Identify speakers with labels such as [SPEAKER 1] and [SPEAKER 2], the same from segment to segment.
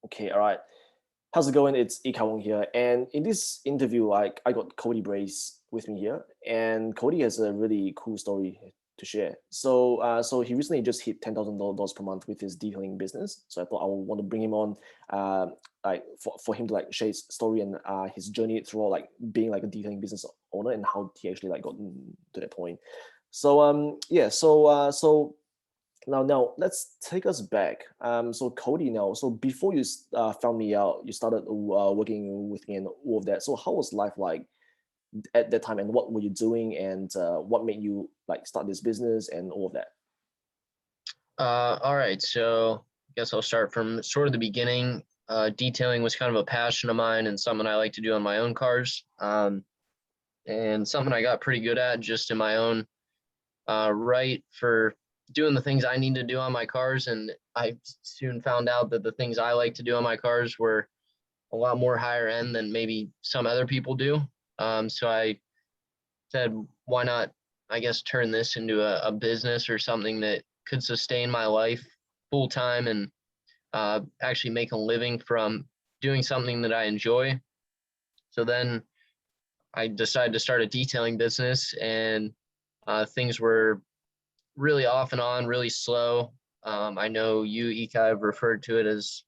[SPEAKER 1] Okay, all right. How's it going? It's Ikawong here, and in this interview, I got Cody Brace with me here, and Cody has a really cool story to share. So he recently just hit $10,000 per month with his detailing business. So I thought I would want to bring him on, uh, like for him to like share his story and his journey through like being like a detailing business owner and how he actually like got to that point. So now let's take us back. So Cody, now, so before you found me out, you started working with me and all of that. So how was life like at that time, and what were you doing, and what made you like start this business and all of that?
[SPEAKER 2] All right, so I guess I'll start from sort of the beginning. Detailing was kind of a passion of mine and something I like to do on my own cars, and something I got pretty good at just in my own right for doing the things I need to do on my cars. And I soon found out that the things I like to do on my cars were a lot more higher end than maybe some other people do. So I said, why not, I guess, turn this into a business or something that could sustain my life full time and actually make a living from doing something that I enjoy. So then I decided to start a detailing business, and things were really off and on, really slow. I know you, Ika, have referred to it as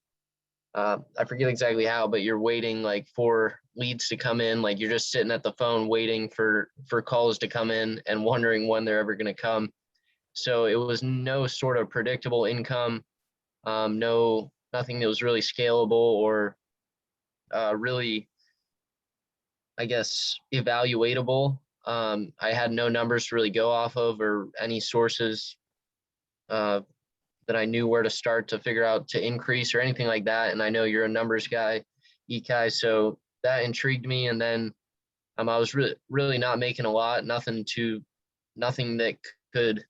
[SPEAKER 2] I forget exactly how, but you're waiting like for leads to come in. Like you're just sitting at the phone waiting for calls to come in and wondering when they're ever going to come. So it was no sort of predictable income, nothing that was really scalable or really, I guess, evaluatable. I had no numbers to really go off of or any sources uh, that I knew where to start to figure out to increase or anything like that. And I know you're a numbers guy, Ekai, so that intrigued me. And then I was really not making a lot, nothing that could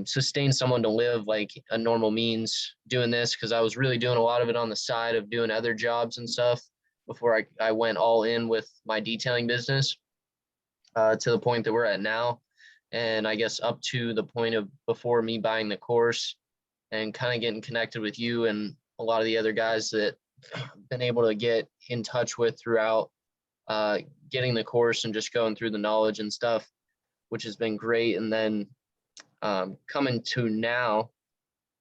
[SPEAKER 2] sustain someone to live like a normal means doing this, because I was really doing a lot of it on the side of doing other jobs and stuff before I went all in with my detailing business to the point that we're at now. And I guess up to the point of before me buying the course and kind of getting connected with you and a lot of the other guys that I've been able to get in touch with throughout getting the course and just going through the knowledge and stuff, which has been great. And then coming to now,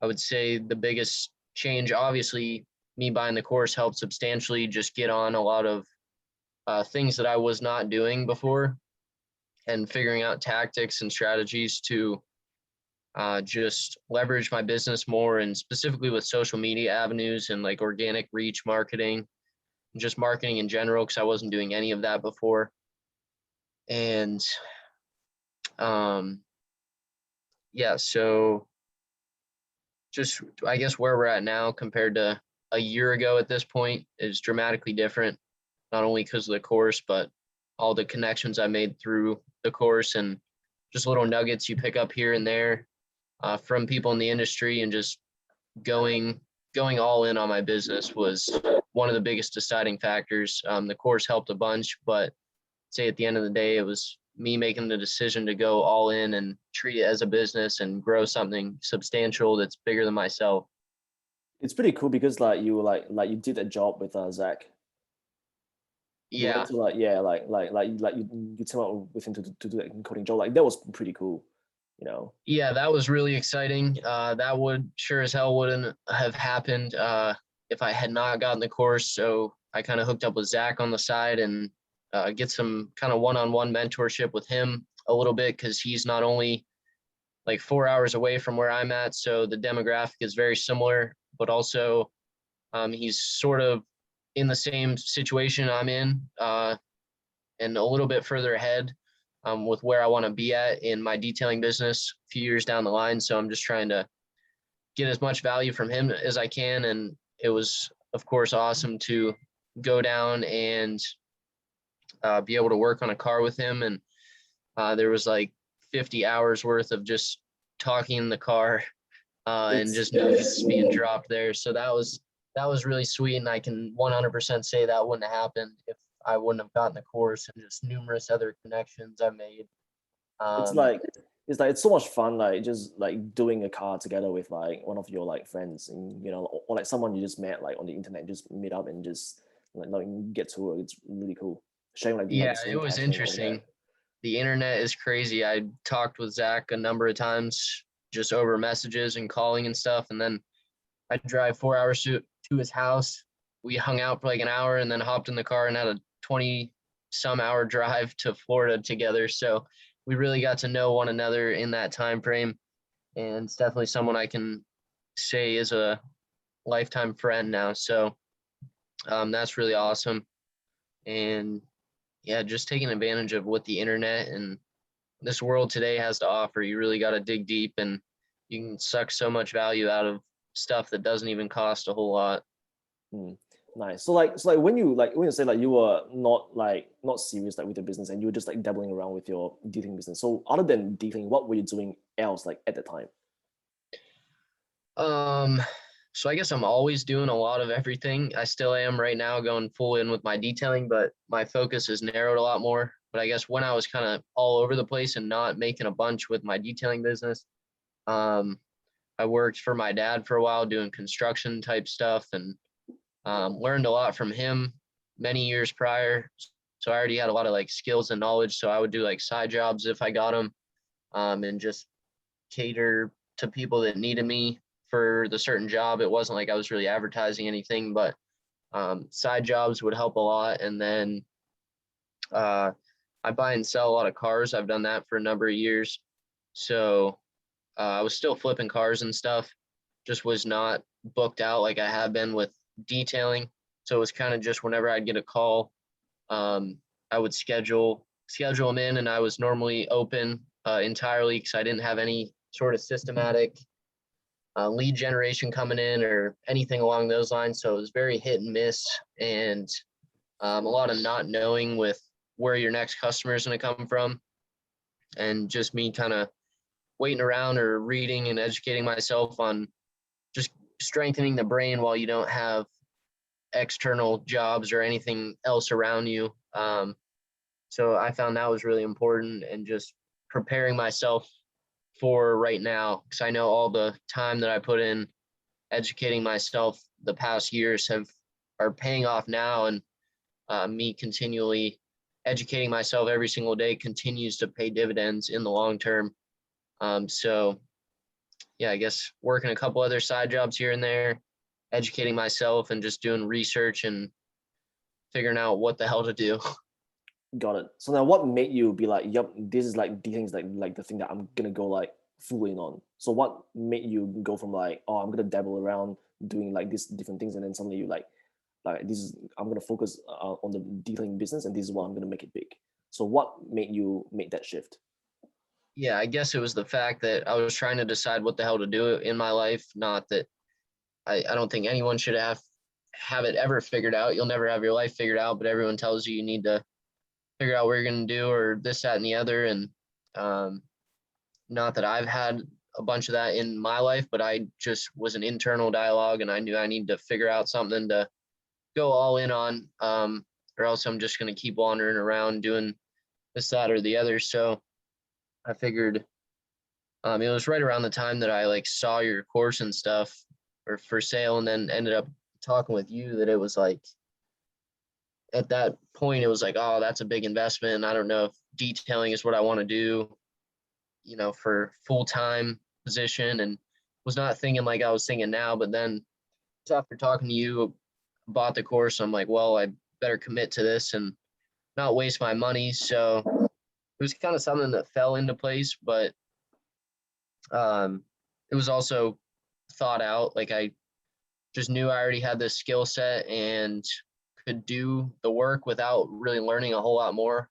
[SPEAKER 2] I would say the biggest change, obviously, me buying the course helped substantially just get on a lot of things that I was not doing before and figuring out tactics and strategies to just leverage my business more, and specifically with social media avenues and like organic reach marketing, just marketing in general, because I wasn't doing any of that before. And yeah, so just I guess where we're at now compared to a year ago at this point is dramatically different, not only because of the course, but all the connections I made through the course and just little nuggets you pick up here and there from people in the industry, and just going all in on my business was one of the biggest deciding factors. The course helped a bunch, but say at the end of the day, it was me making the decision to go all in and treat it as a business and grow something substantial that's bigger than myself.
[SPEAKER 1] It's pretty cool because like you did a job with Zach. You went
[SPEAKER 2] Yeah,
[SPEAKER 1] to like yeah like you team up with him to do that coding job. Like that was pretty cool, you know.
[SPEAKER 2] yeah, that was really exciting. That would sure as hell wouldn't have happened if I had not gotten the course. So I kind of hooked up with Zach on the side and get some kind of one-on-one mentorship with him a little bit, because he's not only like 4 hours away from where I'm at, so the demographic is very similar, but also he's sort of in the same situation I'm in, and a little bit further ahead with where I want to be at in my detailing business a few years down the line. So I'm just trying to get as much value from him as I can. And it was, of course, awesome to go down and be able to work on a car with him. And there was like 50 hours worth of just talking in the car and
[SPEAKER 1] It's
[SPEAKER 2] just nuggets being dropped there. So that was really sweet. And I can 100% say that wouldn't have happened if I wouldn't have gotten the course and just numerous other connections I made.
[SPEAKER 1] it's
[SPEAKER 2] Um,
[SPEAKER 1] like It's like it's so much fun, like just like doing a car together with like one of your like friends, and or like someone you just met like on the internet, just meet up and just like get to work. It's really cool. Sharing like
[SPEAKER 2] Yeah,
[SPEAKER 1] the
[SPEAKER 2] it
[SPEAKER 1] same
[SPEAKER 2] was
[SPEAKER 1] passion and all that.
[SPEAKER 2] interesting. The internet is crazy. I talked with Zach a number of times just over messages and calling and stuff. And then I drive 4 hours to his house. We hung out for like an hour and then hopped in the car and had a 20 some hour drive to Florida together. So we really got to know one another in that time frame. And it's definitely someone I can say is a lifetime friend now. So that's really awesome. And yeah, just taking advantage of what the internet and this world today has to offer. You really got to dig deep, and you can suck so much value out of stuff that doesn't even cost a whole lot.
[SPEAKER 1] Mm, nice. So like when you say like you were not serious like with the business and you were just like dabbling around with your detailing business. So other than detailing, what were you doing else like at the time?
[SPEAKER 2] Um, so I guess I'm always doing a lot of everything. I still am right now going full in with my detailing, but my focus is narrowed a lot more. But I guess when I was kind of all over the place and not making a bunch with my detailing business, um, I worked for my dad for a while doing construction type stuff and learned a lot from him many years prior. So I already had a lot of like skills and knowledge. So I would do like side jobs if I got them, and just cater to people that needed me for the certain job. It wasn't like I was really advertising anything, but side jobs would help a lot. And then uh, I buy and sell a lot of cars. I've done that for a number of years. So I was still flipping cars and stuff, just was not booked out like I have been with detailing. So it was kind of just whenever I'd get a call, um, I would schedule them in, and I was normally open entirely because I didn't have any sort of systematic lead generation coming in or anything along those lines. So it was very hit and miss, and a lot of not knowing with where your next customer is going to come from, and just me kind of waiting around or reading and educating myself on just strengthening the brain while you don't have external jobs or anything else around you. So I found that was really important, and just preparing myself for right now, because I know all the time that I put in educating myself the past years are paying off now, and me continually educating myself every single day continues to pay dividends in the long term. So yeah, I guess working a couple other side jobs here and there, educating myself and just doing research and figuring out what the hell to do.
[SPEAKER 1] Got it. So now what made you be like, yep, this is like detailing is like the thing that I'm gonna go like full in on. So what made you go from like, oh, I'm gonna dabble around doing like these different things, and then suddenly you like this is I'm gonna focus on the detailing business, and this is what I'm gonna make it big. So what made you make that shift?
[SPEAKER 2] Yeah, I guess it was the fact that I was trying to decide what the hell to do in my life. Not that I don't think anyone should have it ever figured out. You'll never have your life figured out, but everyone tells you you need to figure out what you're going to do or this, that, and the other. And um, not that I've had a bunch of that in my life, but I just was an internal dialogue, and I knew I need to figure out something to go all in on, or else I'm just going to keep wandering around doing this, that, or the other. So I figured it was right around the time that I like saw your course and stuff or for sale, and then ended up talking with you that it was like at that point it was like, oh, that's a big investment. And I don't know if detailing is what I want to do, for full time position, and was not thinking like I was thinking now. But then after talking to you, bought the course. I'm like, well, I better commit to this and not waste my money. So it was kind of something that fell into place, but it was also thought out. Like I just knew I already had this skill set and could do the work without really learning a whole lot more.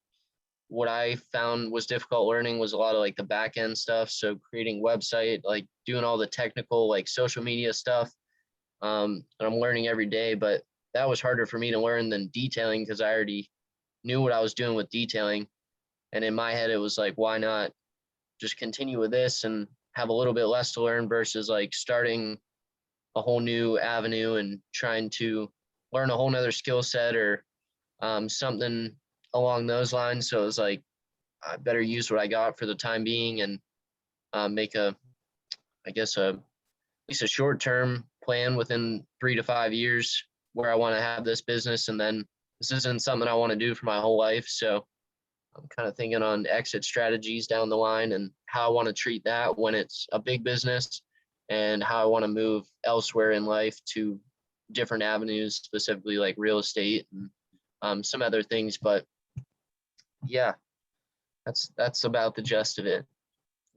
[SPEAKER 2] What I found was difficult learning was a lot of like the back end stuff. So creating website, like doing all the technical, like social media stuff. And I'm learning every day, but that was harder for me to learn than detailing because I already knew what I was doing with detailing. And in my head, it was like, why not just continue with this and have a little bit less to learn versus like starting a whole new avenue and trying to learn a whole nother skill set or something along those lines. So it was like, I better use what I got for the time being and make I guess at least a short-term plan within 3 to 5 years where I want to have this business. And then this isn't something I want to do for my whole life. So I'm kind of thinking on exit strategies down the line and how I want to treat that when it's a big business, and how I want to move elsewhere in life to different avenues, specifically like real estate and some other things. But yeah, that's about the gist of it.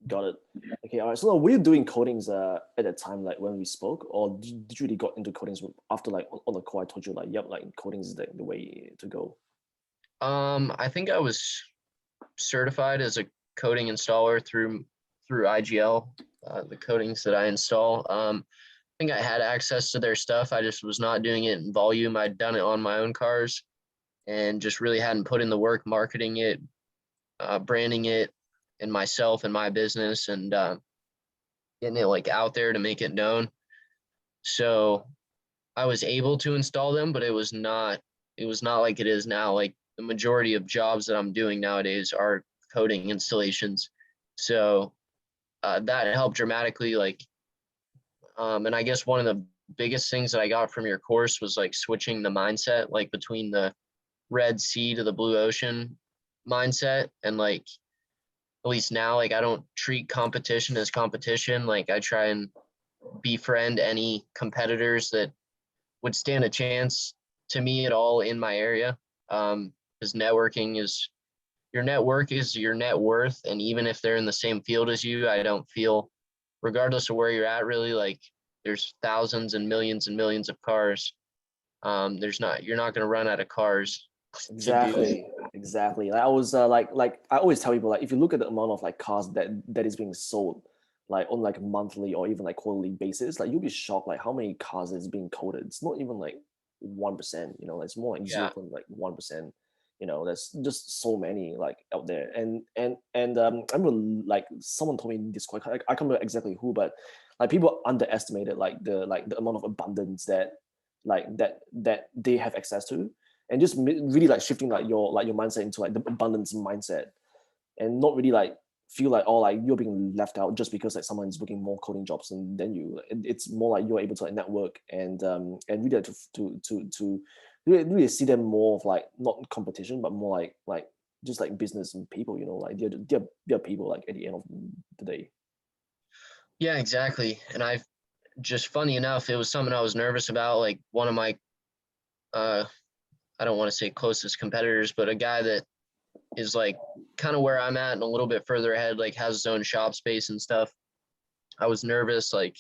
[SPEAKER 1] Got it. Okay, all right. So now, were you doing codings at that time, like when we spoke, or did you really got into codings after like on the call? I told you like, yep, like coding is the way to go.
[SPEAKER 2] I think I was certified as a coding installer through IGL, the codings that I install. I think I had access to their stuff. I just was not doing it in volume. I'd done it on my own cars and just really hadn't put in the work marketing it, branding it, and myself and my business, and getting it like out there to make it known. So I was able to install them, but it was not like it is now. Like the majority of jobs that I'm doing nowadays are coding installations. So that helped dramatically. And I guess one of the biggest things that I got from your course was like switching the mindset, like between the Red Sea to the Blue Ocean mindset. And like, at least now, like I don't treat competition as competition. Like I try and befriend any competitors that would stand a chance to me at all in my area. Because networking is your network is your net worth. And even if they're in the same field as you, I don't feel, regardless of where you're at, really, like there's thousands and millions of cars. You're not going to run out of cars to do it.
[SPEAKER 1] Exactly. Like I was like I always tell people, like if you look at the amount of like cars that is being sold, like on like a monthly or even like quarterly basis, like you'll be shocked like how many cars is being coded. It's not even like 1%. It's more like
[SPEAKER 2] Yeah.
[SPEAKER 1] 0.1%. There's just so many like out there. And I remember like someone told me this quite, I can't remember exactly who, but like people underestimated like the amount of abundance that they have access to, and just really like shifting like your mindset into like the abundance mindset, and not really like feel like, oh, like you're being left out just because like someone is booking more coding jobs than you. It's more like you're able to like network and really to really see them more of like not competition but more like just like business and people, like they're people like at the end of the day.
[SPEAKER 2] Yeah, exactly. And I've just, funny enough, it was something I was nervous about. Like one of my, uh, I don't want to say closest competitors, but a guy that is like kind of where I'm at and a little bit further ahead, like has his own shop space and stuff. I was nervous, like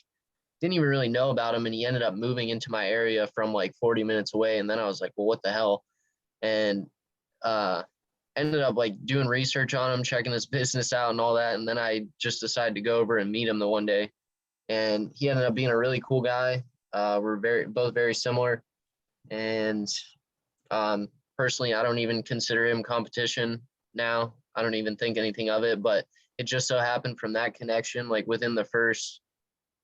[SPEAKER 2] didn't even really know about him, and he ended up moving into my area from like 40 minutes away. And then I was like, well, what the hell? And uh, ended up like doing research on him, checking his business out and all that. And then I just decided to go over and meet him the one day, and he ended up being a really cool guy. We're both very similar, and um, personally, I don't even consider him competition now. I don't even think anything of it, but it just so happened from that connection, like within the first,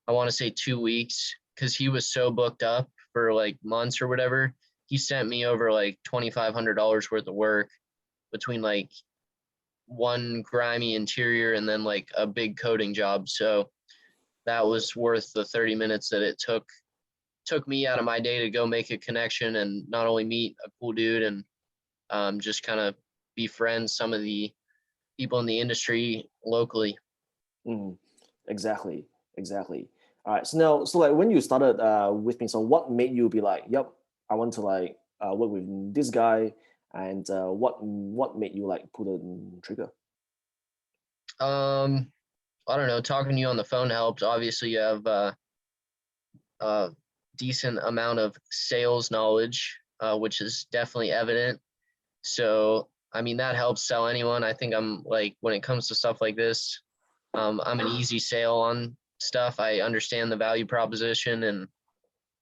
[SPEAKER 2] I want to say 2 weeks, because he was so booked up for like months or whatever, he sent me over like $2,500 worth of work between like one grimy interior and then like a big coding job. So that was worth the 30 minutes that it took me out of my day to go make a connection and not only meet a cool dude and just kind of befriend some of the people in the industry locally.
[SPEAKER 1] Mhm. Exactly, exactly. All right. So now, so like when you started with me, so what made you be like, yep, I want to like work with this guy, and what made you like pull the trigger?
[SPEAKER 2] Um, I don't know. Talking to you on the phone helped. Obviously, you have a decent amount of sales knowledge, which is definitely evident. So, I mean, that helps sell anyone. I think I'm like, when it comes to stuff like this, I'm an easy sale on stuff. I understand the value proposition and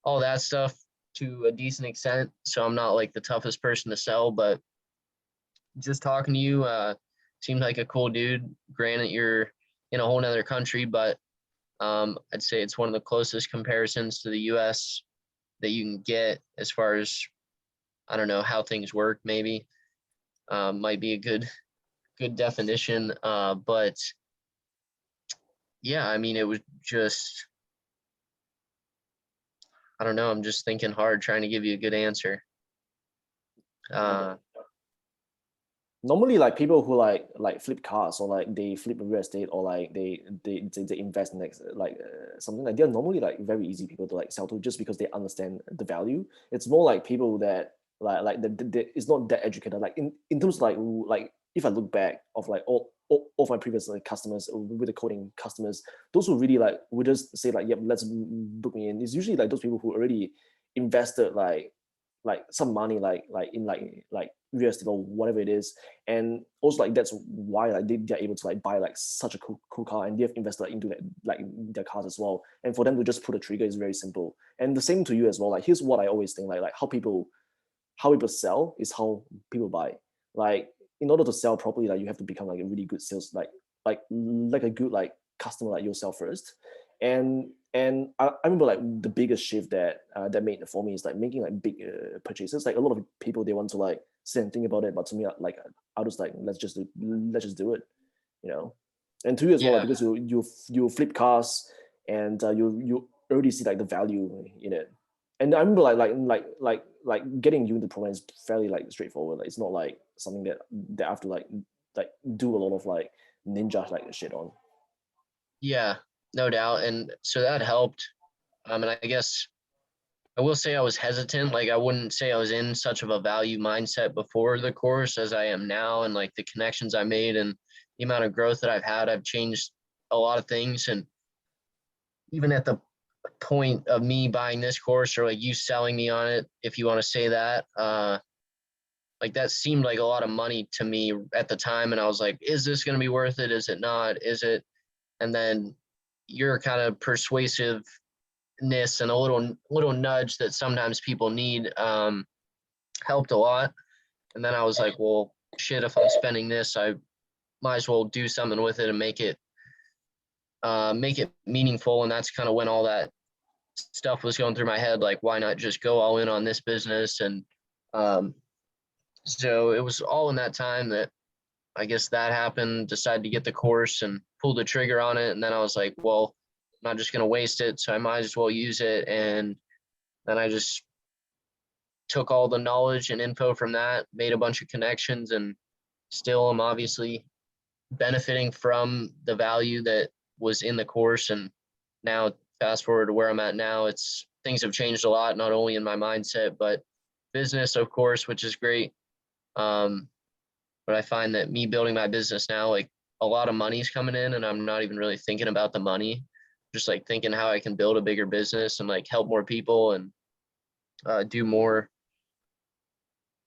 [SPEAKER 2] all that stuff to a decent extent. So I'm not like the toughest person to sell, but just talking to you, seemed like a cool dude. Granted, you're in a whole nother country, but I'd say it's one of the closest comparisons to the US that you can get as far as, I don't know, how things work, maybe. Might be a good definition. But yeah, I mean, it was just, I don't know. I'm just thinking hard, trying to give you a good answer.
[SPEAKER 1] Got
[SPEAKER 2] Uh,
[SPEAKER 1] it. Normally, like people who like flip cars or like they flip real estate or like they invest in something like they're normally like very easy people to like sell to just because they understand the value. It's more like people that it's not that educated. Like in terms of like if I look back of like all of my previous like customers with the coding customers, those who really like would just say like, yep, let's book me in. It's usually like those people who already invested like some money like in like real estate or whatever it is, and also like that's why like they're able to like buy like such a cool car, and they've invested like, into that like their cars as well, and for them to just pull the trigger is very simple. And the same to you as well. Like here's what I always think, like how people sell is how people buy. Like in order to sell properly, like you have to become like a really good sales, like a good like customer like yourself first. And I remember like the biggest shift that made for me is like making like big purchases. Like a lot of people they want to like sit and think about it, but to me like I was like let's just do it, you know. And to you as well, like,
[SPEAKER 2] yeah,
[SPEAKER 1] because you flip cars and you already see like the value in it. And I remember like getting you into the program is fairly like straightforward. Like it's not like something that I have to like do a lot of like ninja like shit on.
[SPEAKER 2] yeah, no doubt. And so that helped. And I guess I will say I was hesitant. Like I wouldn't say I was in such of a value mindset before the course as I am now, and like the connections I made and the amount of growth that I've had, I've changed a lot of things. And even at the point of me buying this course or like you selling me on it, if you want to say that, like that seemed like a lot of money to me at the time. And I was like, is this going to be worth it? Is it not? Is it? And then your kind of persuasiveness and a little nudge that sometimes people need helped a lot. And then I was like, well, shit, if I'm spending this, I might as well do something with it and make it meaningful. And that's kind of when all that stuff was going through my head. Like, why not just go all in on this business? And um, so it was all in that time that I guess that happened, decided to get the course and pull the trigger on it. And then I was like, well, I'm not just going to waste it. So I might as well use it. And then I just took all the knowledge and info from that, made a bunch of connections, and still am obviously benefiting from the value that was in the course. And now, fast forward to where I'm at now, it's things have changed a lot, not only in my mindset, but business, of course, which is great. Um, but I find that me building my business now, like a lot of money's coming in, and I'm not even really thinking about the money, just like thinking how I can build a bigger business and like help more people and do more.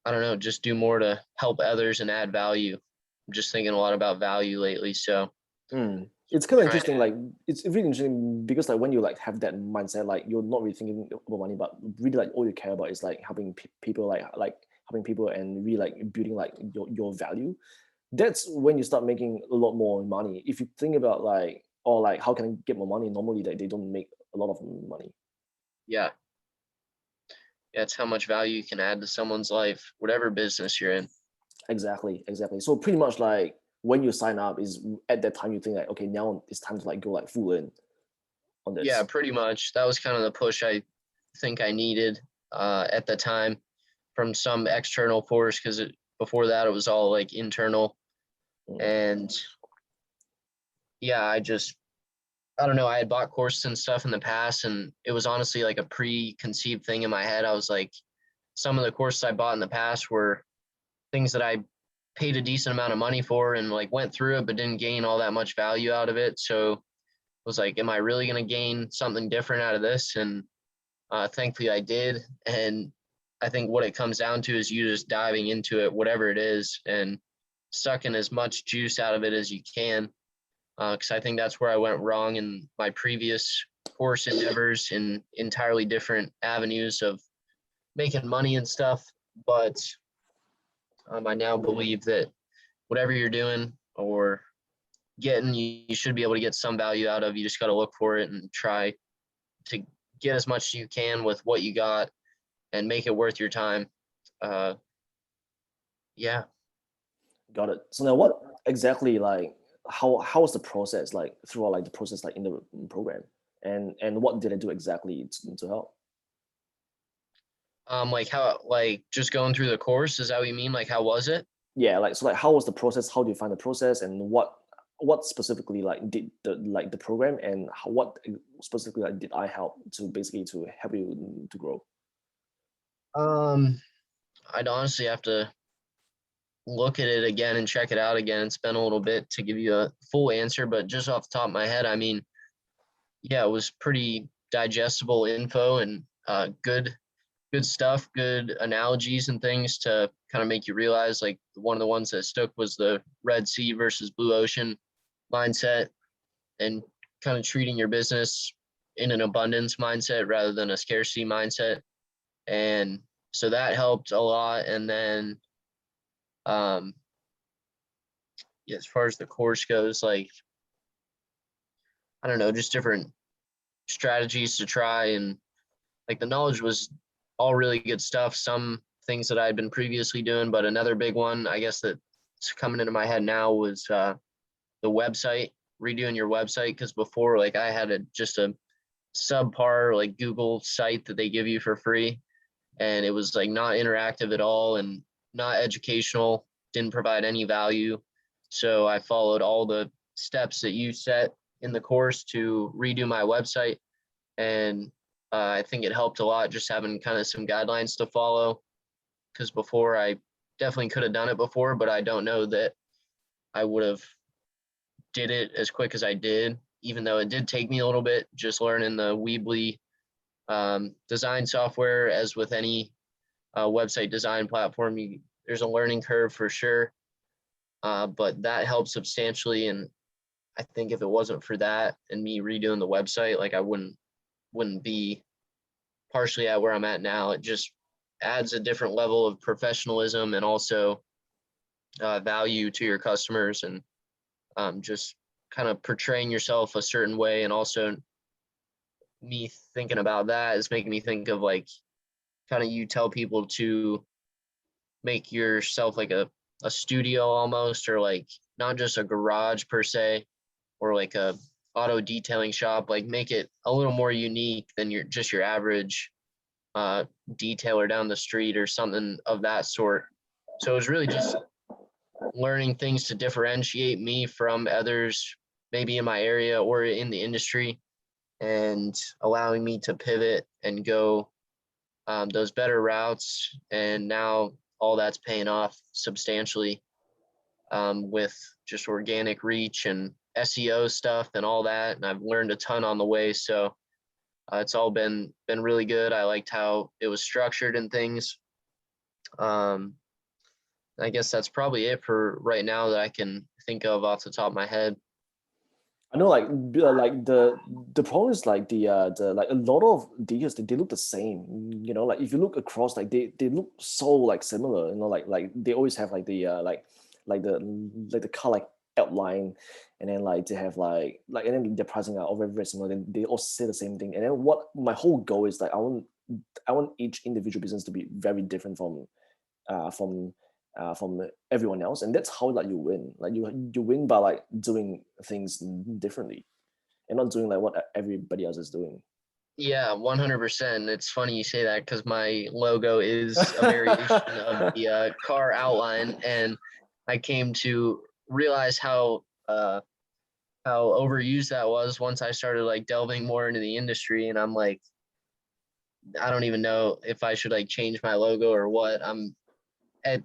[SPEAKER 2] I don't know, just do more to help others and add value. I'm just thinking a lot about value lately. So
[SPEAKER 1] Mm. It's kind of
[SPEAKER 2] trying,
[SPEAKER 1] interesting. Like it's really interesting because like when you like have that mindset, like you're not really thinking about money, but really like all you care about is like helping people, like helping people and really like building like your value. That's when you start making a lot more money. If you think about like or like how can I get more money, normally like they don't make a lot of money.
[SPEAKER 2] yeah, yeah, it's how much value you can add to someone's life, whatever business you're in.
[SPEAKER 1] Exactly. So pretty much like when you sign up is at that time you think like, okay, now it's time to like go like full in on
[SPEAKER 2] Yeah,
[SPEAKER 1] this.
[SPEAKER 2] pretty much. That was kind of the push I think I needed at the time from some external force because before that it was all like internal.
[SPEAKER 1] Mm.
[SPEAKER 2] And yeah, I don't know. I had bought courses and stuff in the past, and it was honestly like a preconceived thing in my head. I was like, some of the courses I bought in the past were things that I paid a decent amount of money for and like went through it, but didn't gain all that much value out of it. So I was like, am I really going to gain something different out of this? And thankfully I did. And I think what it comes down to is you just diving into it, whatever it is, and sucking as much juice out of it as you can. Because I think that's where I went wrong in my previous course endeavors in entirely different avenues of making money and stuff. But I now believe that whatever you're doing or getting, you should be able to get some value out of. You just got to look for it and try to get as much as you can with what you got and make it worth your time. Uh, yeah.
[SPEAKER 1] Got it. So now what exactly like how was the process like throughout like the process like in the program, and what did I do exactly to help?
[SPEAKER 2] Like how, like just going through the course, is that what you mean? Like how was it?
[SPEAKER 1] Yeah, like so like how was the process? How do you find the process, and what specifically like did the program, and what specifically like did I help to basically to help you to grow?
[SPEAKER 2] Um, I'd honestly have to look at it again and check it out again. It's been a little bit to give you a full answer, but just off the top of my head, I mean, yeah, it was pretty digestible info and good stuff, good analogies and things to kind of make you realize. Like one of the ones that stuck was the Red Sea versus Blue Ocean mindset, and kind of treating your business in an abundance mindset rather than a scarcity mindset. And so that helped a lot. And then um, yeah, as far as the course goes, like I don't know, just different strategies to try, and like the knowledge was all really good stuff. Some things that I had been previously doing, but another big one, I guess, that's coming into my head now was the website, redoing your website. Because before, like I had just a subpar like Google site that they give you for free, and it was like not interactive at all and not educational, didn't provide any value. So I followed all the steps that you set in the course to redo my website, and I think it helped a lot just having kind of some guidelines to follow. Because before, I definitely could have done it before, but I don't know that I would have did it as quick as I did, even though it did take me a little bit just learning the Weebly design software. As with any website design platform, there's a learning curve for sure, but that helped substantially. And I think if it wasn't for that and me redoing the website, like I wouldn't be partially at where I'm at now. It just adds a different level of professionalism and also value to your customers, and just kind of portraying yourself a certain way. And also me thinking about that is making me think of like kind of you tell people to make yourself like a studio almost, or like not just a garage per se, or like a auto detailing shop, like make it a little more unique than your average detailer down the street or something of that sort. So it was really just learning things to differentiate me from others, maybe in my area or in the industry, and allowing me to pivot and go those better routes. And now all that's paying off substantially with just organic reach and SEO stuff and all that. And I've learned a ton on the way. So it's all been really good. I liked how it was structured and things. Um, I guess that's probably it for right now that I can think of off the top of my head.
[SPEAKER 1] I know like the problem is like the like a lot of deals they look the same, you know, like if you look across like they look so like similar, you know, like they always have like the like the car like outline, and then like they have like and then their pricing are all very similar, then they all say the same thing. And then what my whole goal is like I want each individual business to be very different uh, from from everyone else, and that's how like you win. Like you win by like doing things differently and not doing like what everybody else is doing.
[SPEAKER 2] Yeah, 100%. It's funny you say that because my logo is a variation of the car outline, and I came to realize how overused that was once I started like delving more into the industry. And I'm like, I don't even know if I should like change my logo or what. At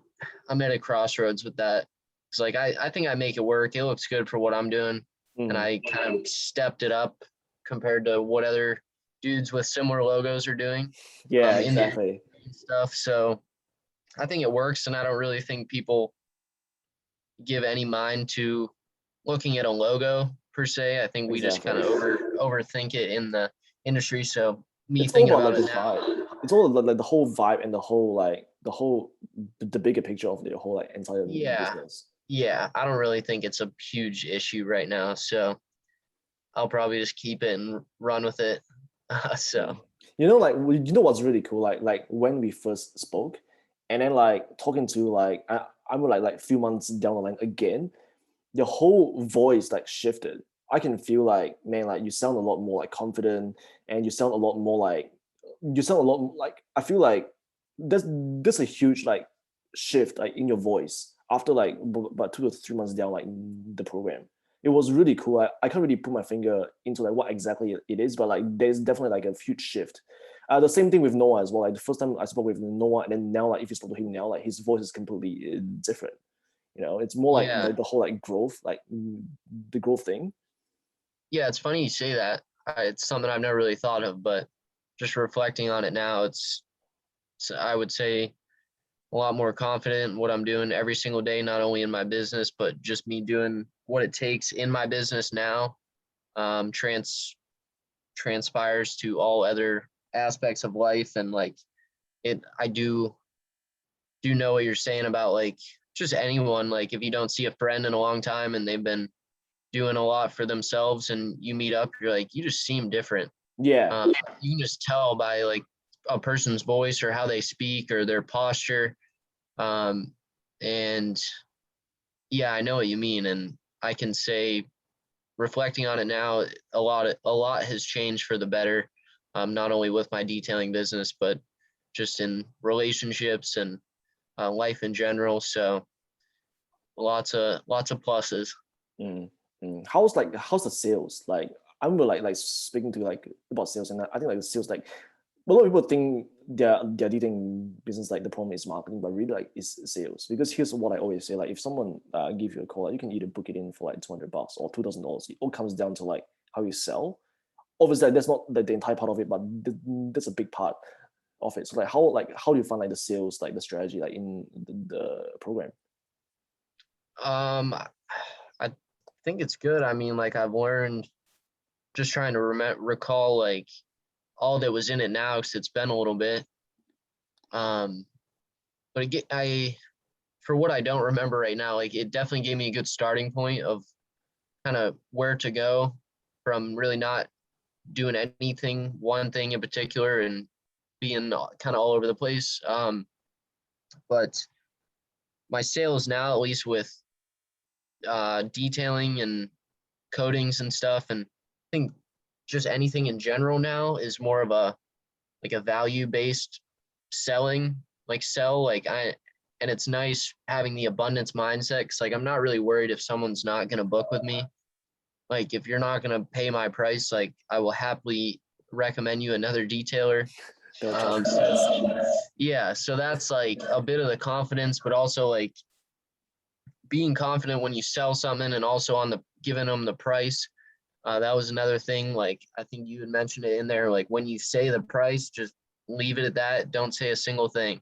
[SPEAKER 2] I'm at a crossroads with that. It's like I think I make it work. It looks good for what I'm doing, and
[SPEAKER 1] Mhm.
[SPEAKER 2] I kind of stepped it up compared to what other dudes with similar logos are doing
[SPEAKER 1] Yeah,
[SPEAKER 2] in the
[SPEAKER 1] exactly.
[SPEAKER 2] stuff. So I think it works, and I don't really think people give any mind to looking at a logo per se. I think we just kind
[SPEAKER 1] Exactly.
[SPEAKER 2] of overthink it in the industry. So me
[SPEAKER 1] It's all
[SPEAKER 2] thinking
[SPEAKER 1] about
[SPEAKER 2] about
[SPEAKER 1] like
[SPEAKER 2] it
[SPEAKER 1] the
[SPEAKER 2] now,
[SPEAKER 1] vibe. It's all like the whole vibe and the whole like the bigger picture of the whole like entire
[SPEAKER 2] yeah,
[SPEAKER 1] business.
[SPEAKER 2] yeah, I don't really think it's a huge issue right now. So I'll probably just keep it and run with it. So
[SPEAKER 1] Mm. You know, like you know what's really cool? Like when we first spoke, and then like talking to like I'm like few months down the line again, your whole voice like shifted. I can feel like, man, like you sound a lot more like confident, and you sound a lot more like I feel like there's a huge like shift like in your voice after like about 2 to 3 months down like the program. It was really cool. I can't really put my finger into like what exactly it is, but like there's definitely like a huge shift. The same thing with Noah as well. Like the first time I spoke with Noah, and then now like if you spoke to him now, like his voice is completely different. It's more like
[SPEAKER 2] Yeah.
[SPEAKER 1] the whole like growth, like the growth thing.
[SPEAKER 2] Yeah, it's funny you say that. It's something I've never really thought of, but just reflecting on it now, it's I would say a lot more confident in what I'm doing every single day, not only in my business, but just me doing what it takes in my business now. Um, trans transpires to all other aspects of life, and like I do know what you're saying about like just anyone. Like if you don't see a friend in a long time and they've been doing a lot for themselves, and you meet up, you're like, you just seem different.
[SPEAKER 1] Yeah,
[SPEAKER 2] You can just tell by like a person's voice or how they speak or their posture. Um, and yeah, I know what you mean. And I can say, reflecting on it now, a lot has changed for the better. Not only with my detailing business, but just in relationships and life in general. So lots of pluses.
[SPEAKER 1] mm, how's the sales? Like I remember like speaking to like about sales, and I think like the sales like a lot of people think they're dating business like the problem is marketing, but really like it's sales. Because here's what I always say: like if someone give you a call, like, you can either book it in for like $200 or $2,000. It all comes down to like how you sell. Obviously, like, that's not the entire part of it, but that's a big part of it. So like how do you find like the sales, like the strategy, like in the program?
[SPEAKER 2] Um, I think it's good. I mean, like I've learned just trying to recall like all that was in it now because it's been a little bit. Um, but I for what I don't remember right now, like it definitely gave me a good starting point of kind of where to go from really not doing anything, one thing in particular, and being kind of all over the place. But my sales now, at least with detailing and coatings and stuff, and I think just anything in general now is more of a like a value based selling, like sell like I and it's nice having the abundance mindset because like I'm not really worried if someone's not going to book with me. Like if you're not going to pay my price, like I will happily recommend you another detailer.
[SPEAKER 1] They'll charge you less.
[SPEAKER 2] So yeah, so that's like a bit of the confidence, but also like being confident when you sell something and also on the giving them the price. That was another thing. Like I think you had mentioned it in there. Like when you say the price, just leave it at that. Don't say a single thing.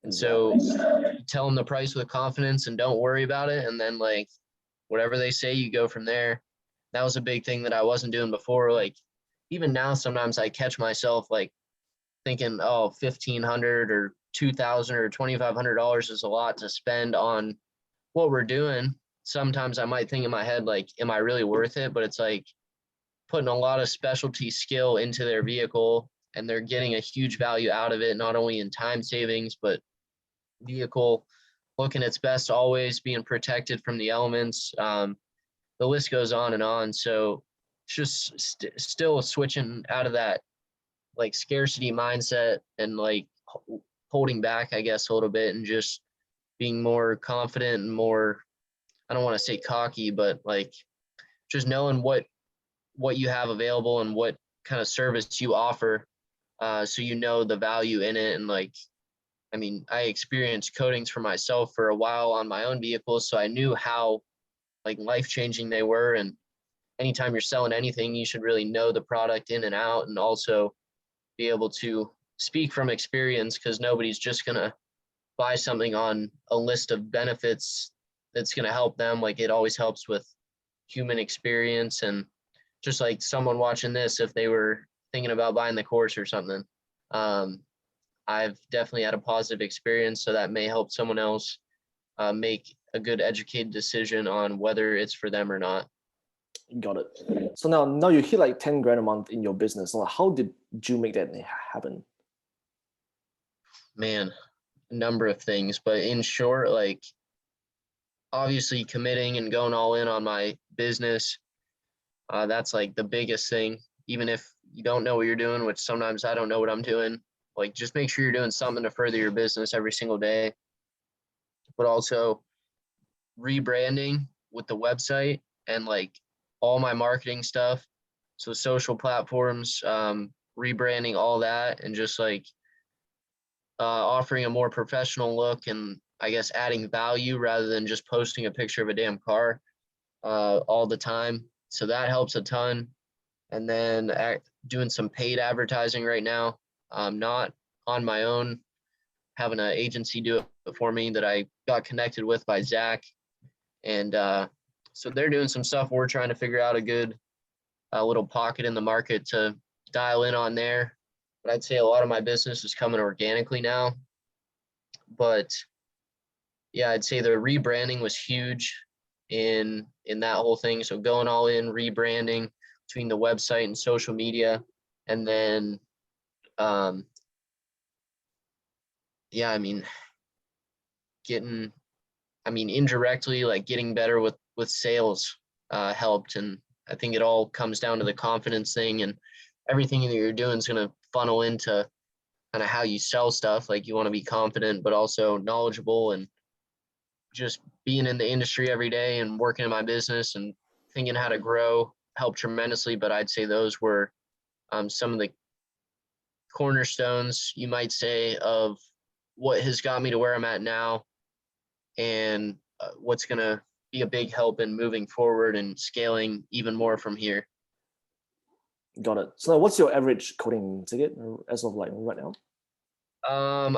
[SPEAKER 2] And so
[SPEAKER 1] Exactly.
[SPEAKER 2] you tell them the price with confidence and don't worry about it. And then like whatever they say, you go from there. That was a big thing that I wasn't doing before. Like even now, sometimes I catch myself like thinking, oh, 1,500 or 2,000 or $2,500 is a lot to spend on what we're doing. Sometimes I might think in my head, like, am I really worth it? But it's like putting a lot of specialty skill into their vehicle and they're getting a huge value out of it, not only in time savings, but vehicle looking its best, always being protected from the elements. The list goes on and on. So it's just still switching out of that like scarcity mindset and like holding back, I guess, a little bit and just being more confident and more, I don't want to say cocky, but like just knowing what you have available and what kind of service you offer, so you know the value in it. And like I mean, I experienced coatings for myself for a while on my own vehicles, so I knew how like life changing they were. And anytime you're selling anything, you should really know the product in and out, and also be able to speak from experience because nobody's just gonna buy something on a list of benefits that's gonna help them. Like it always helps with human experience and just like someone watching this, if they were thinking about buying the course or something. Um, I've definitely had a positive experience, so that may help someone else make a good educated decision on whether it's for them or not.
[SPEAKER 1] Got it. So now you hit like 10 grand a month in your business. So how did you make that happen?
[SPEAKER 2] Man, a number of things, but in short, like obviously committing and going all in on my business. That's like the biggest thing. Even if you don't know what you're doing, which sometimes I don't know what I'm doing, like just make sure you're doing something to further your business every single day. But also rebranding with the website and like all my marketing stuff. So social platforms, rebranding all that, and just like offering a more professional look, and I guess adding value rather than just posting a picture of a damn car all the time. So that helps a ton. And then doing some paid advertising right now. Not on my own, having an agency do it for me that I got connected with by Zach. And so they're doing some stuff. We're trying to figure out a good little pocket in the market to dial in on there. But I'd say a lot of my business is coming organically now. But yeah, I'd say the rebranding was huge in that whole thing. So going all in, rebranding between the website and social media, and then yeah, I mean, getting, I mean, indirectly, like getting better with sales helped. And I think it all comes down to the confidence thing, and everything that you're doing is going to funnel into kind of how you sell stuff. Like you want to be confident, but also knowledgeable, and just being in the industry every day and working in my business and thinking how to grow helped tremendously. But I'd say those were some of the cornerstones, you might say, of what has got me to where I'm at now, and what's going to be a big help in moving forward and scaling even more from here.
[SPEAKER 1] Got it. So what's your average coding ticket as of like right now?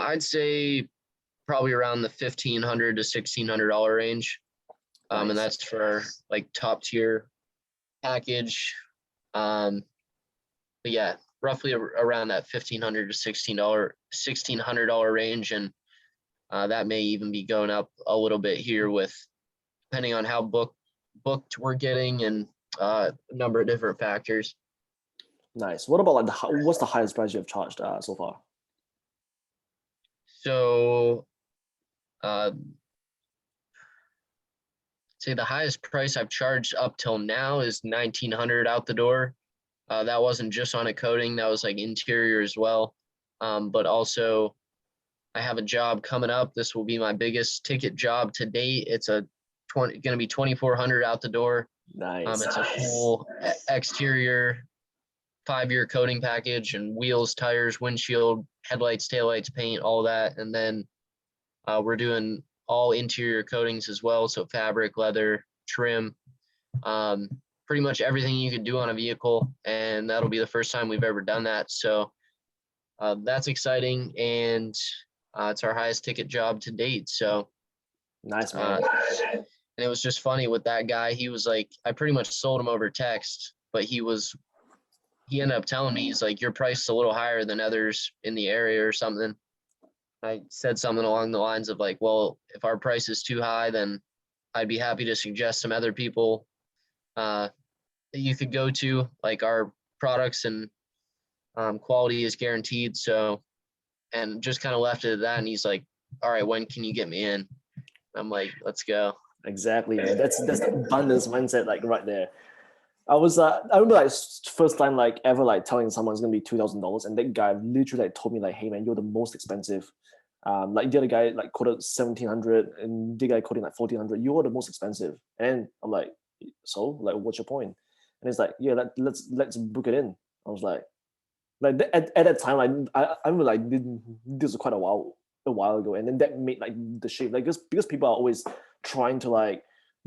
[SPEAKER 2] I'd say probably around the $1,500 to $1,600 range.
[SPEAKER 1] Nice.
[SPEAKER 2] And that's for like top tier package. But yeah, roughly around that $1,500 to $1,600 range. And that may even be going up a little bit here, with depending on how booked we're getting, and a number of different factors.
[SPEAKER 1] Nice. What about like what's the highest price you have charged so far?
[SPEAKER 2] So say the highest price I've charged up till now is $1,900 out the door. That wasn't just on a coating, that was like interior as well. But also I have a job coming up. This will be my biggest ticket job to date. It's going to be $2,400 out the door.
[SPEAKER 1] Nice.
[SPEAKER 2] It's a full exterior 5-year coating package, and wheels, tires, windshield, headlights, taillights, paint, all that. And then we're doing all interior coatings as well. So fabric, leather, trim, pretty much everything you could do on a vehicle. And that'll be the first time we've ever done that. So that's exciting. And it's our highest ticket job to date. So
[SPEAKER 1] nice, man.
[SPEAKER 2] And it was just funny with that guy. He was like, I pretty much sold him over text, but he ended up telling me, he's like, your price is a little higher than others in the area or something. I said something along the lines of like, well, if our price is too high, then I'd be happy to suggest some other people that you could go to. Like our products and quality is guaranteed. So, and just kind of left it at that. And he's like, all right, when can you get me in? I'm like, let's go.
[SPEAKER 1] Exactly, man. That's the abundance mindset, like right there. I remember like first time like ever like telling someone it's gonna be $2,000, and that guy literally like told me like, hey man, you're the most expensive. Like the other guy like quoted 1,700, and the guy quoting like 1,400. You're the most expensive, and I'm like, so like, what's your point? And it's like, yeah, let's book it in. I was like at that time, like I remember like this was quite a while ago, and then that made like the shape, like because people are always trying to like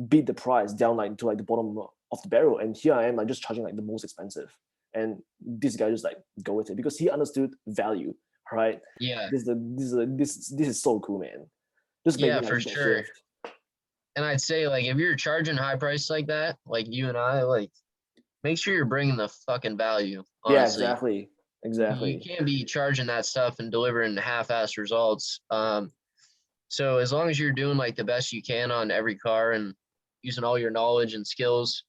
[SPEAKER 1] beat the price down like to like the bottom of the barrel, and here I am like just charging like the most expensive, and this guy just like go with it because he understood value, right?
[SPEAKER 2] Yeah.
[SPEAKER 1] This is so cool, man. Just made
[SPEAKER 2] Yeah,
[SPEAKER 1] me
[SPEAKER 2] for
[SPEAKER 1] like
[SPEAKER 2] sure.
[SPEAKER 1] shift.
[SPEAKER 2] And I'd say like, if you're charging high price like that, like you and I, like make sure you're bringing the fucking value,
[SPEAKER 1] Yeah,
[SPEAKER 2] honestly. You
[SPEAKER 1] exactly.
[SPEAKER 2] can't be charging that stuff and delivering half-ass results. So as long as you're doing like the best you can on every car and using all your knowledge and skills,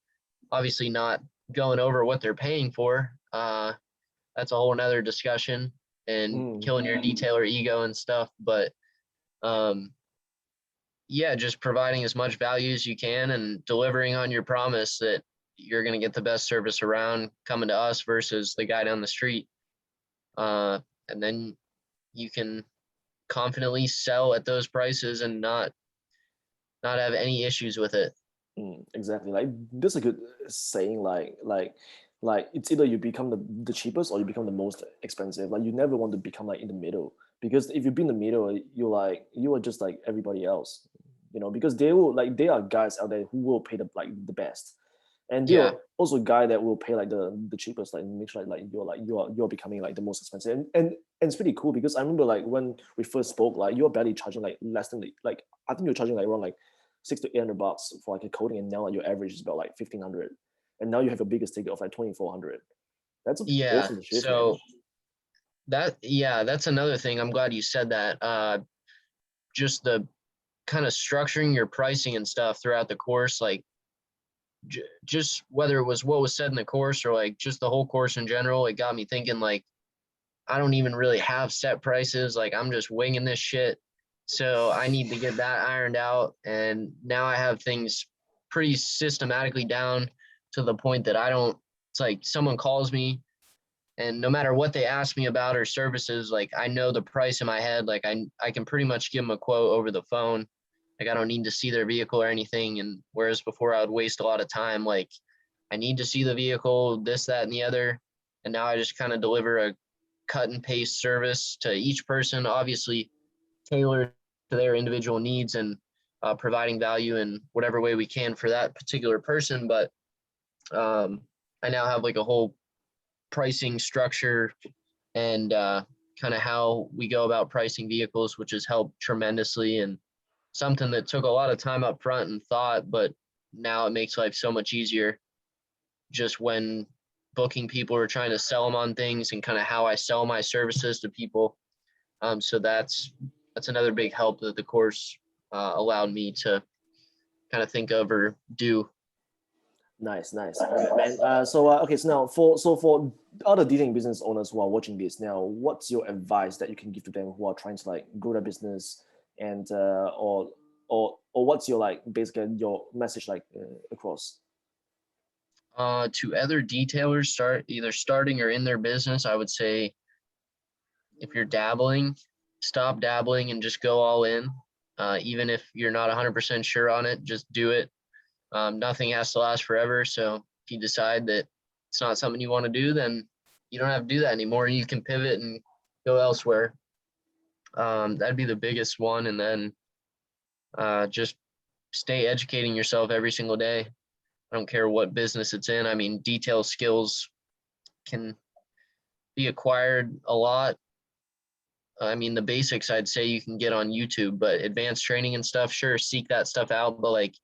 [SPEAKER 2] obviously not going over what they're paying for, that's a whole nother discussion, and killing your detailer ego and stuff. But yeah, just providing as much value as you can and delivering on your promise that you're going to get the best service around coming to us versus the guy down the street. And then you can confidently sell at those prices and not have any issues with it.
[SPEAKER 1] Exactly. Like there's a good saying like it's either you become the cheapest or you become the most expensive. Like you never want to become like in the middle, because if you be in the middle, you are just like everybody else, because they are guys out there who will pay the best, and there
[SPEAKER 2] Yeah.
[SPEAKER 1] are also guy that will pay like the cheapest, like make sure like you're becoming like the most expensive, and it's pretty cool because I remember like when we first spoke, like you're barely charging like less than like I think you're charging like around like $600 to $800 for like a coding, and now like your average is about like 1,500, and now you have a biggest ticket of like 2,400. That's an
[SPEAKER 2] Yeah.
[SPEAKER 1] awesome shift, man.
[SPEAKER 2] So that's another thing. I'm glad you said that. Just the kind of structuring your pricing and stuff throughout the course, like just whether it was what was said in the course or like just the whole course in general, it got me thinking like I don't even really have set prices. Like I'm just winging this shit. So I need to get that ironed out. And now I have things pretty systematically down to the point that it's like someone calls me and no matter what they ask me about or services, like I know the price in my head. Like I can pretty much give them a quote over the phone. Like I don't need to see their vehicle or anything. And whereas before I would waste a lot of time, like I need to see the vehicle, this, that, and the other. And now I just kind of deliver a cut and paste service to each person, obviously tailored to their individual needs and providing value in whatever way we can for that particular person. But I now have like a whole pricing structure and kind of how we go about pricing vehicles, which has helped tremendously and something that took a lot of time up front and thought, but now it makes life so much easier just when booking people or trying to sell them on things and kind of how I sell my services to people. So that's another big help that the course allowed me to kind of think of or do.
[SPEAKER 1] Nice. Okay, man. Okay. So now for other dating business owners who are watching this now, what's your advice that you can give to them who are trying to like grow their business, and or what's your like basically your message like across?
[SPEAKER 2] To other detailers either starting or in their business, I would say if you're dabbling, stop dabbling and just go all in. Even if you're not 100% sure on it, just do it. Nothing has to last forever. So if you decide that it's not something you want to do, then you don't have to do that anymore. You can pivot and go elsewhere. That'd be the biggest one. And then just stay educating yourself every single day. I don't care what business it's in. I mean, detail skills can be acquired a lot. I mean, the basics I'd say you can get on YouTube, but advanced training and stuff, sure, seek that stuff out, but like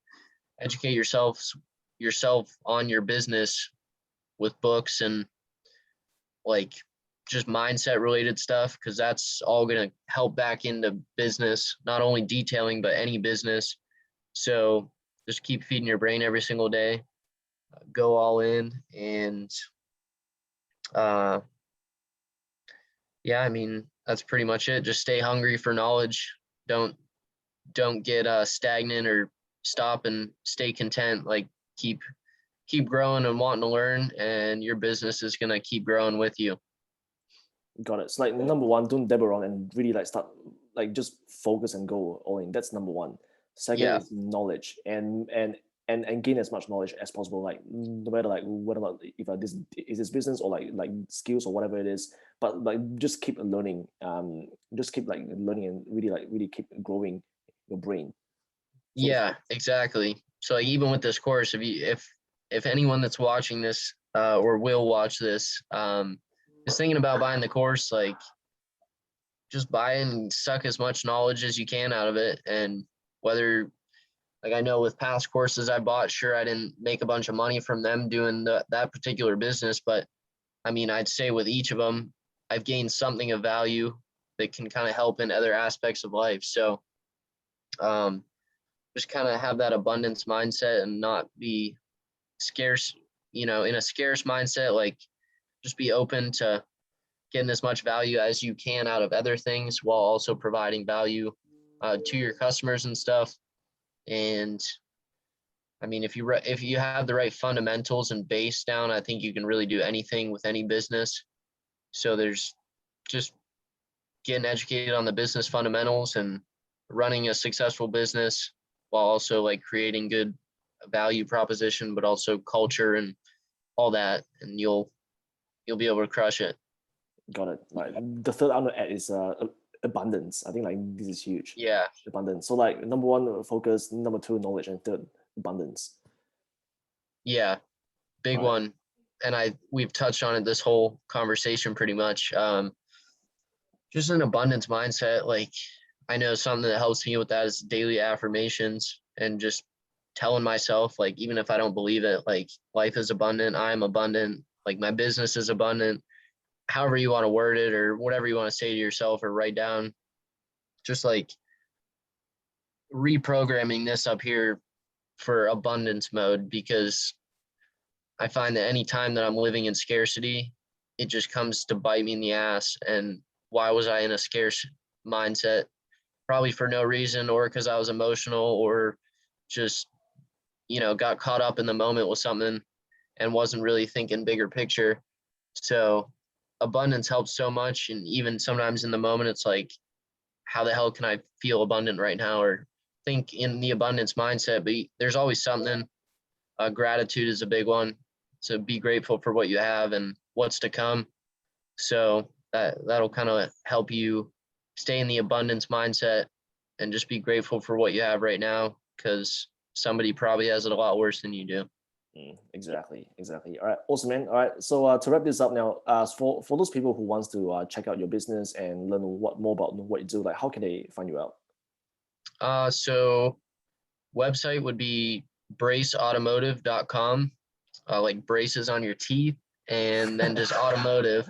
[SPEAKER 2] educate yourself on your business with books and like just mindset related stuff, because that's all going to help back into business, not only detailing, but any business. So just keep feeding your brain every single day, go all in. And uh, yeah, I mean, that's pretty much it. Just stay hungry for knowledge. Don't get stagnant or stop, and stay content. Like keep growing and wanting to learn, and your business is going to keep growing with you.
[SPEAKER 1] Got it. So like number one, don't dabble around and really like start like just focus and go all in. That's number one. Second
[SPEAKER 2] Yeah.
[SPEAKER 1] is knowledge, and gain as much knowledge as possible. Like no matter like whether or not if this is this business or like skills or whatever it is, but like just keep learning. Just keep like learning and really keep growing your brain. So to
[SPEAKER 2] Yeah,
[SPEAKER 1] speak.
[SPEAKER 2] exactly. So like, even with this course, if anyone that's watching this or will watch this is thinking about buying the course, like just buy and suck as much knowledge as you can out of it. And whether, like, I know with past courses I bought, sure, I didn't make a bunch of money from them doing that particular business, but I mean, I'd say with each of them, I've gained something of value that can kind of help in other aspects of life. So um, just kind of have that abundance mindset and not be scarce, in a scarce mindset. Like just be open to getting as much value as you can out of other things while also providing value to your customers and stuff. And I mean, if you have the right fundamentals and base down, I think you can really do anything with any business. So there's just getting educated on the business fundamentals and running a successful business while also like creating good value proposition, but also culture and all that, and you'll be able to crush it.
[SPEAKER 1] Got it. Like the third I'm gonna add is abundance. I think like this is huge.
[SPEAKER 2] Yeah,
[SPEAKER 1] Abundance. So like number one, focus. Number two, knowledge, and third, abundance.
[SPEAKER 2] yeah, big
[SPEAKER 1] All right.
[SPEAKER 2] one. And we've touched on it this whole conversation pretty much. Just an abundance mindset. Like I know something that helps me with that is daily affirmations and just telling myself, like, even if I don't believe it, like life is abundant, I'm abundant, like my business is abundant, however you want to word it or whatever you want to say to yourself or write down, just like reprogramming this up here for abundance mode, because I find that any time that I'm living in scarcity, it just comes to bite me in the ass. And why was I in a scarce mindset? Probably for no reason, or because I was emotional, or just, got caught up in the moment with something and wasn't really thinking bigger picture. So abundance helps so much. And even sometimes in the moment, it's like, how the hell can I feel abundant right now? Or think in the abundance mindset, but there's always something. Gratitude is a big one. So be grateful for what you have and what's to come. So that'll kind of help you stay in the abundance mindset and just be grateful for what you have right now, because somebody probably has it a lot worse than you do.
[SPEAKER 1] Exactly. All right, awesome, man. All right, so to wrap this up now, for those people who wants to check out your business and learn more about what you do, like how can they find you out?
[SPEAKER 2] So website would be braceautomotive.com, like braces on your teeth, and then just automotive.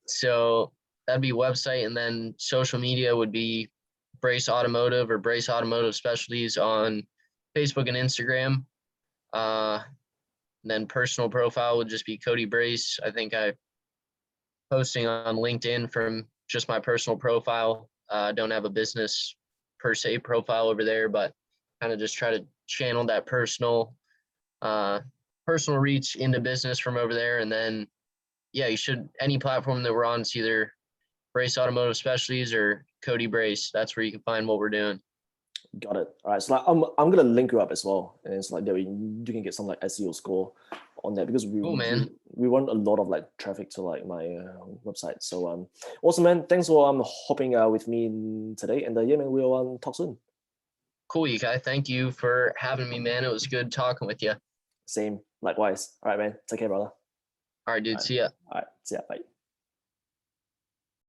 [SPEAKER 2] So that'd be website, and then social media would be Brace Automotive or Brace Automotive Specialties on Facebook and Instagram. And then personal profile would just be Cody Brace. I think I posting on LinkedIn from just my personal profile. I don't have a business per se profile over there, but kind of just try to channel that uh, personal reach into business from over there. And then, yeah, you should, any platform that we're on, it's either Brace Automotive Specialties or Cody Brace. That's where you can find what we're doing.
[SPEAKER 1] Got it. All right, so like I'm gonna link you up as well, and it's like that way you can get some like SEO score on that, because
[SPEAKER 2] Cool, man.
[SPEAKER 1] we run a lot of like traffic to like my website. So awesome, man. Thanks for hopping with me today, and yeah, man, we'll talk soon.
[SPEAKER 2] Cool, Yikai. Thank you for having me, man. It was good talking with you.
[SPEAKER 1] Same, likewise. All right, man. Take care, brother.
[SPEAKER 2] All right, dude.
[SPEAKER 1] All right,
[SPEAKER 2] See ya.
[SPEAKER 1] all right. See ya. Bye.